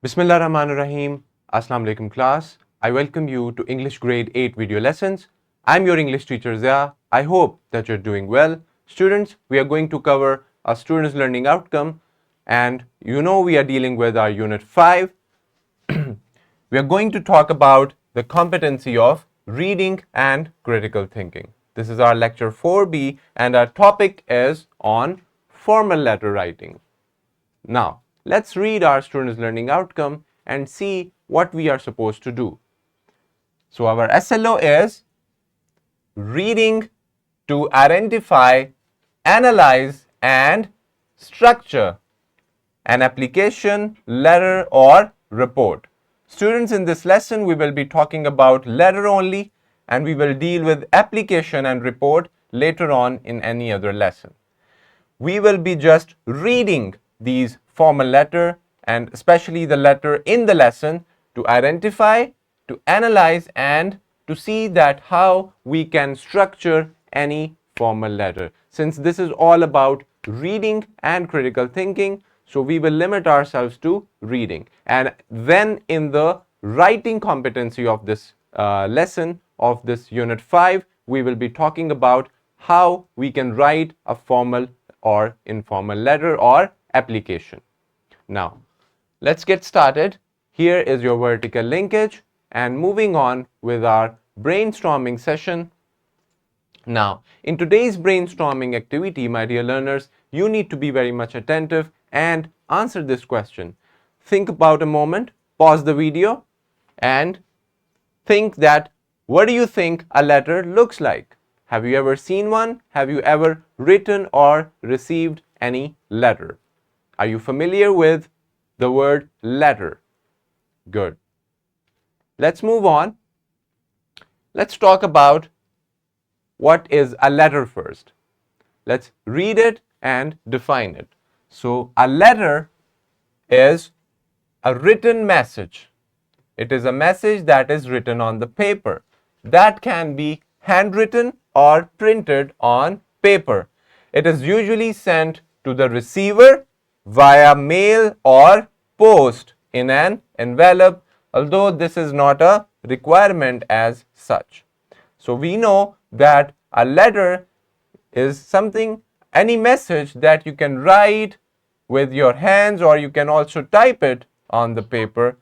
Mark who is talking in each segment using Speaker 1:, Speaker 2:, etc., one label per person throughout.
Speaker 1: Bismillah Rahman Rahim. Assalamu alaikum class. I welcome you to English grade 8 video lessons. I'm your English teacher Zia. I hope that you're doing well. Students, we are going to cover a student's learning outcome, and we are dealing with our unit 5. We are going to talk about the competency of reading and critical thinking. This is our lecture 4B, and our topic is on formal letter writing. Now, let's read our student's learning outcome and see what we are supposed to do. So, our SLO is reading to identify, analyze, and structure an application, letter, or report. Students, in this lesson, we will be talking about letter only, and we will deal with application and report later on in any other lesson. We will be just reading these formal letter and especially the letter in the lesson to identify, to analyze, and to see that how we can structure any formal letter. Since this is all about reading and critical thinking, so we will limit ourselves to reading. And then in the writing competency of this lesson of this unit 5, we will be talking about how we can write a formal or informal letter or application. Now, let's get started. Here is your vertical linkage and moving on with our brainstorming session. Now, in today's brainstorming activity, my dear learners, you need to be very much attentive and answer this question. Think about a moment, pause the video, and think that what do you think a letter looks like? Have you ever seen one? Have you ever written or received any letter? Are you familiar with the word letter? Good. Let's move on. Let's talk about what is a letter first. Let's read it and define it. So, a letter is a written message. It is a message that is written on the paper. That can be handwritten or printed on paper. It is usually sent to the receiver via mail or post in an envelope, although this is not a requirement as such. So we know that a letter is something, any message that you can write with your hands, or you can also type it on the paper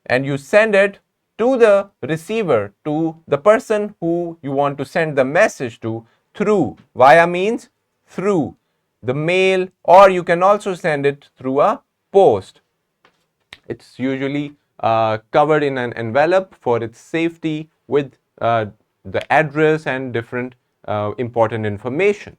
Speaker 1: and you send it to the receiver, to the person who you want to send the message to, through. Via means through the mail, or you can also send it through a post. It's usually covered in an envelope for its safety with the address and different important information.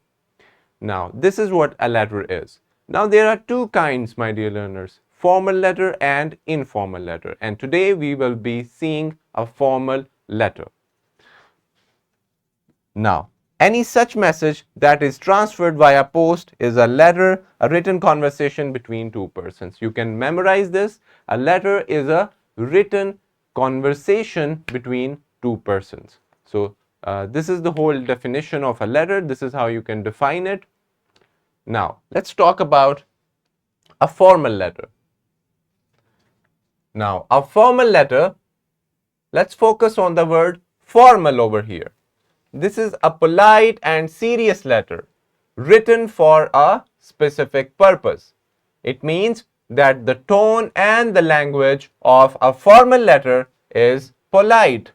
Speaker 1: Now, this is what a letter is. Now, there are two kinds, my dear learners, formal letter and informal letter. And today we will be seeing a formal letter. Now, any such message that is transferred via post is a letter, a written conversation between two persons. You can memorize this. A letter is a written conversation between two persons. So, this is the whole definition of a letter. This is how you can define it. Now, let's talk about a formal letter. Now, a formal letter, let's focus on the word formal over here. This is a polite and serious letter written for a specific purpose. It means that the tone and the language of a formal letter is polite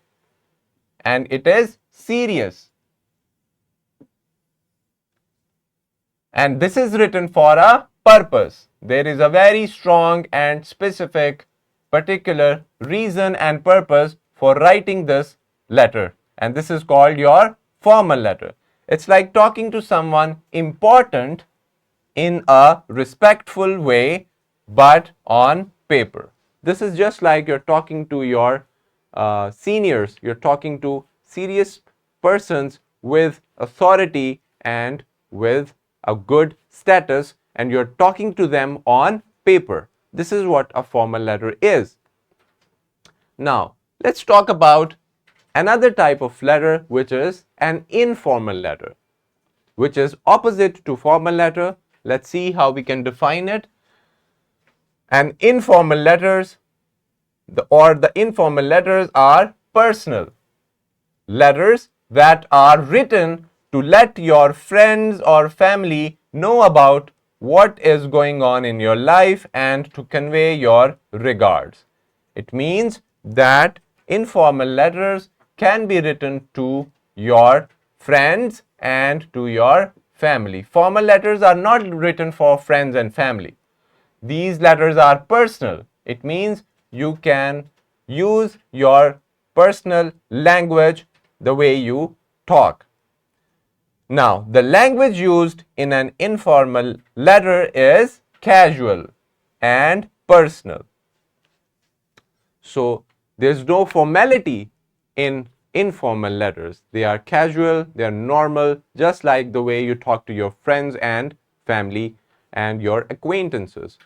Speaker 1: and it is serious. And this is written for a purpose. There is a very strong and specific particular reason and purpose for writing this letter, and this is called your formal letter. It's like talking to someone important in a respectful way, but on paper. This is just like you're talking to your seniors, you're talking to serious persons with authority and with a good status, and you're talking to them on paper. This is what a formal letter is. Now, let's talk about another type of letter, which is an informal letter, which is opposite to formal letter. Let's see how we can define it. And informal letters the informal letters are personal. Letters that are written to let your friends or family know about what is going on in your life and to convey your regards. It means that informal letters can be written to your friends and to your family. Formal letters are not written for friends and family. These letters are personal. It means you can use your personal language the way you talk. Now, the language used in an informal letter is casual and personal. So, there's no formality in informal letters. They are casual, they are normal, just like the way you talk to your friends and family and your acquaintances.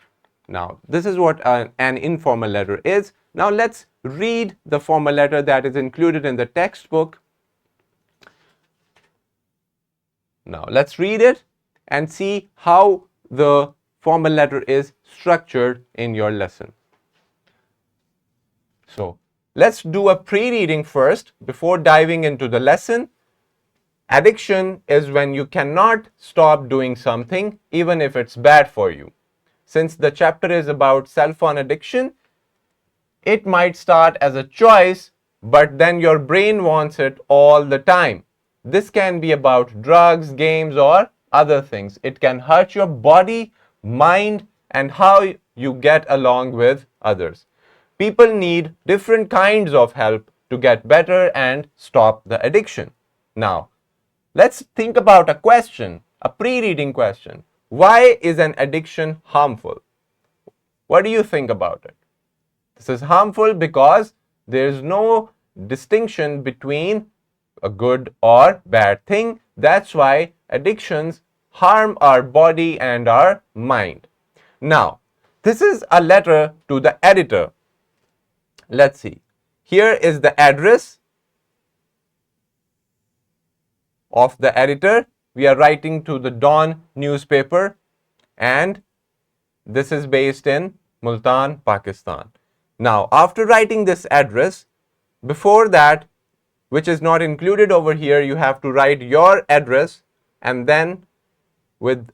Speaker 1: Now, this is what an informal letter is. Now, let's read the formal letter that is included in the textbook. Now, let's read it and see how the formal letter is structured in your lesson. So, let's do a pre-reading first before diving into the lesson. Addiction is when you cannot stop doing something even if it's bad for you. Since the chapter is about cell phone addiction, it might start as a choice, but then your brain wants it all the time. This can be about drugs, games, or other things. It can hurt your body, mind, and how you get along with others. People need different kinds of help to get better and stop the addiction. Now, let's think about a question, a pre-reading question. Why is an addiction harmful? What do you think about it? This is harmful because there is no distinction between a good or bad thing. That's why addictions harm our body and our mind. Now, this is a letter to the editor. Let's see. Here is the address of the editor. We are writing to the Dawn newspaper, and this is based in Multan, Pakistan. Now, after writing this address, before that, which is not included over here, you have to write your address, and then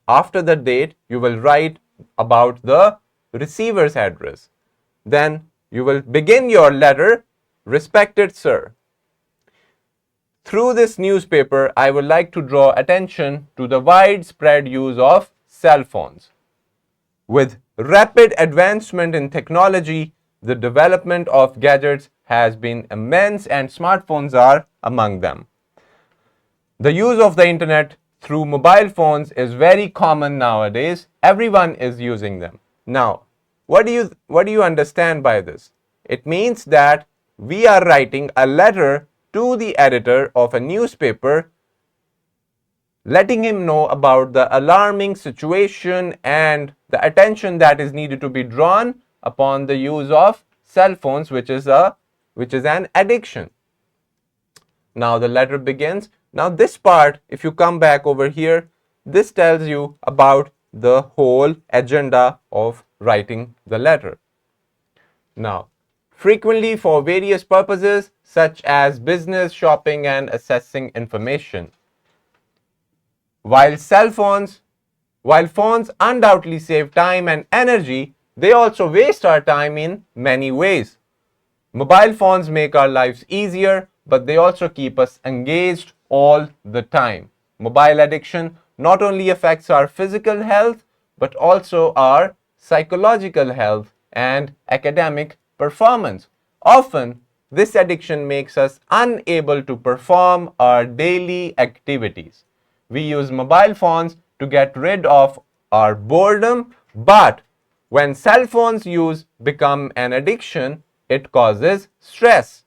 Speaker 1: after the date, you will write about the receiver's address. Then you will begin your letter, respected sir. Through this newspaper, I would like to draw attention to the widespread use of cell phones. With rapid advancement in technology, the development of gadgets has been immense and smartphones are among them. The use of the internet through mobile phones is very common nowadays. Everyone is using them. Now, what do you understand by this? It means that we are writing a letter to the editor of a newspaper, letting him know about the alarming situation and the attention that is needed to be drawn upon the use of cell phones, which is an addiction. Now the letter begins. Now this part, if you come back over here, this tells you about the whole agenda of writing the letter. Now, frequently for various purposes such as business, shopping, and accessing information. While phones undoubtedly save time and energy, they also waste our time in many ways. Mobile phones make our lives easier, but they also keep us engaged all the time. Mobile addiction not only affects our physical health, but also our psychological health and academic performance. Often, this addiction makes us unable to perform our daily activities. We use mobile phones to get rid of our boredom, but when cell phones use become an addiction, it causes stress.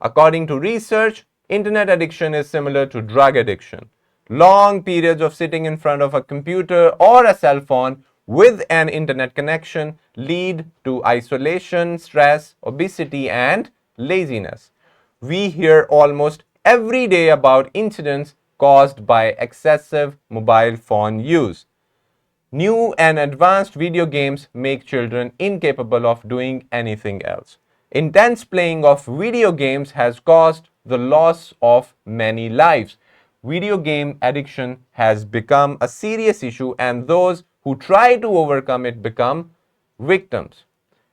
Speaker 1: According to research, internet addiction is similar to drug addiction. Long periods of sitting in front of a computer or a cell phone with an internet connection lead to isolation, stress, obesity, and laziness. We hear almost every day about incidents caused by excessive mobile phone use. New and advanced video games make children incapable of doing anything else. Intense playing of video games has caused the loss of many lives. Video game addiction has become a serious issue, and those who try to overcome it become victims.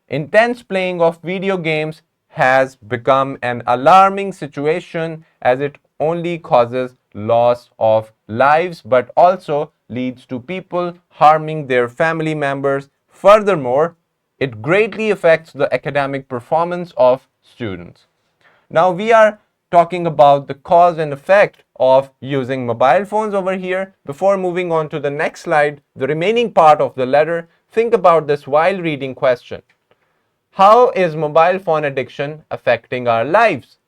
Speaker 1: Intense playing of video games has become an alarming situation, as it only causes loss of lives but also leads to people harming their family members. Furthermore, it greatly affects the academic performance of students. Now we are talking about the cause and effect of using mobile phones over here. Before moving on to the next slide, the remaining part of the letter, think about this while reading question. How is mobile phone addiction affecting our lives?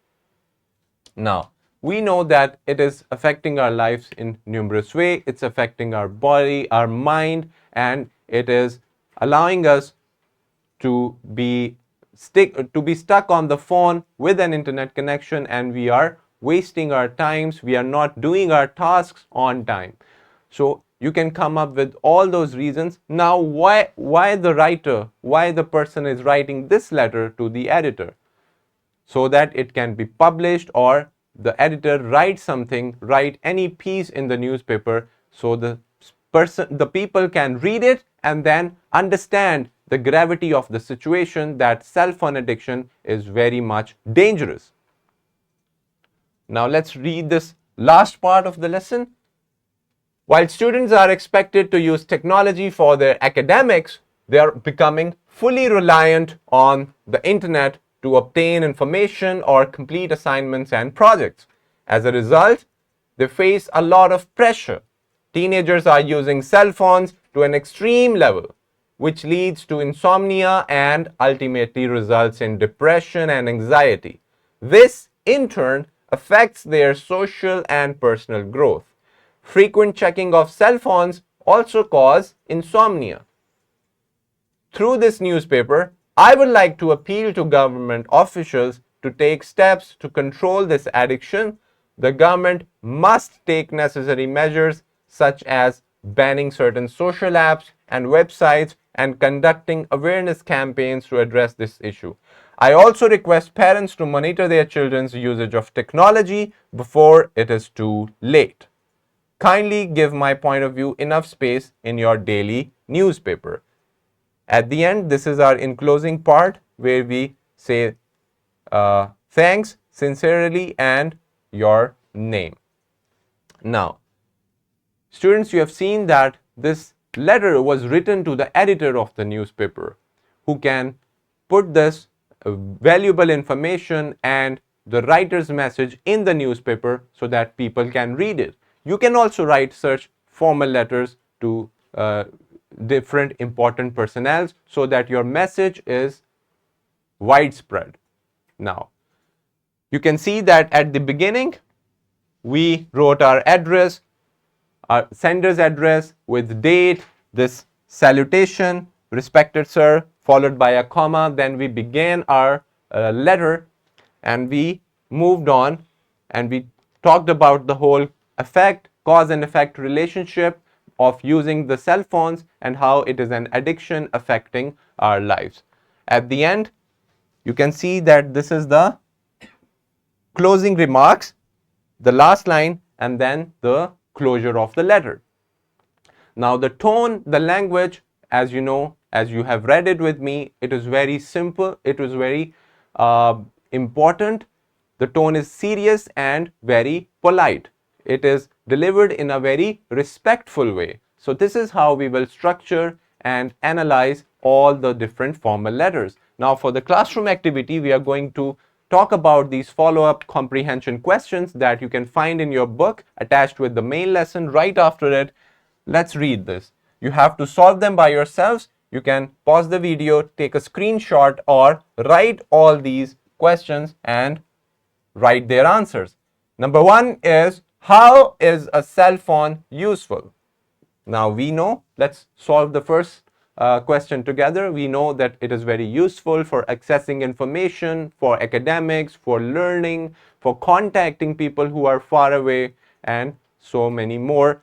Speaker 1: Now, we know that it is affecting our lives in numerous ways. It's affecting our body, our mind, and it is allowing us to be stuck on the phone with an internet connection, and we are wasting our times. We are not doing our tasks on time. So you can come up with all those reasons. Now, why the person is writing this letter to the editor? So that it can be published, or the editor write any piece in the newspaper, so the people can read it and then understand the gravity of the situation, that cell phone addiction is very much dangerous. Now let's read this last part of the lesson. While students are expected to use technology for their academics, they are becoming fully reliant on the internet to obtain information or complete assignments and projects. As a result, they face a lot of pressure. Teenagers are using cell phones to an extreme level, which leads to insomnia and ultimately results in depression and anxiety. This, in turn, affects their social and personal growth. Frequent checking of cell phones also cause insomnia. Through this newspaper, I would like to appeal to government officials to take steps to control this addiction. The government must take necessary measures, such as banning certain social apps and websites and conducting awareness campaigns to address this issue. I also request parents to monitor their children's usage of technology before it is too late. Kindly give my point of view enough space in your daily newspaper. At the end, this is our enclosing part where we say thanks sincerely and your name. Now, students, you have seen that this letter was written to the editor of the newspaper, who can put this valuable information and the writer's message in the newspaper so that people can read it. You can also write such formal letters to different important personnel so that your message is widespread. Now, you can see that at the beginning, we wrote our address, our sender's address with date, this salutation, respected sir, followed by a comma. Then we began our letter, and we moved on, and we talked about the whole cause and effect relationship of using the cell phones and how it is an addiction affecting our lives. At the end, you can see that this is the closing remarks, the last line, and then the closure of the letter. Now the tone, the language, as you know, as you have read it with me, it is very simple, it was very important. The tone is serious and very polite. It is delivered in a very respectful way. So this is how we will structure and analyze all the different formal letters. Now for the classroom activity, we are going to talk about these follow-up comprehension questions that you can find in your book attached with the main lesson right after it. Let's read this. You have to solve them by yourselves. You can pause the video, take a screenshot, or write all these questions and write their answers. Number one is, how is a cell phone useful? Now we know, let's solve the first question together. We know that it is very useful for accessing information, for academics, for learning, for contacting people who are far away, and so many more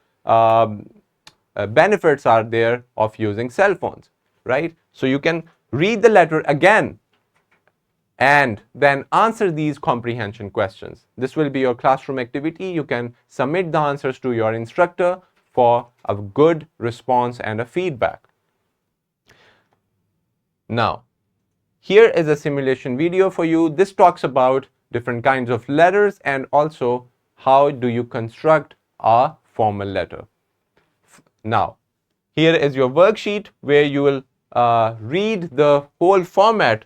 Speaker 1: benefits are there of using cell phones, right? So you can read the letter again and then answer these comprehension questions. This will be your classroom activity. You can submit the answers to your instructor for a good response and a feedback. Now, here is a simulation video for you. This talks about different kinds of letters and also how do you construct a formal letter. Now, here is your worksheet where you will read the whole format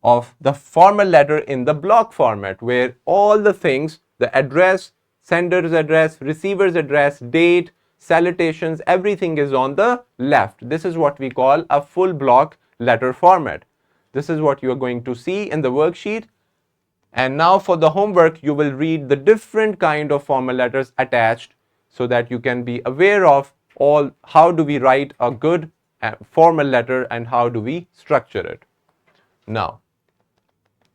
Speaker 1: of the formal letter in the block format, where all the things, the address, sender's address, receiver's address, date, salutations, everything is on the left. This is what we call a full block letter format. This is what you are going to see in the worksheet. And now for the homework, you will read the different kind of formal letters attached so that you can be aware of all how do we write a good formal letter and how do we structure it. Now,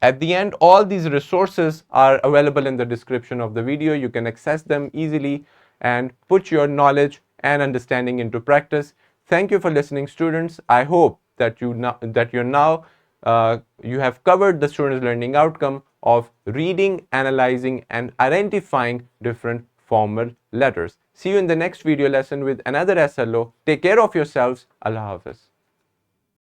Speaker 1: at the end, all these resources are available in the description of the video. You can access them easily and put your knowledge and understanding into practice. Thank you for listening, students. I hope that you have covered the students' learning outcome of reading, analyzing, and identifying different formal letters. See you in the next video lesson with another SLO. Take care of yourselves. Allah Hafiz.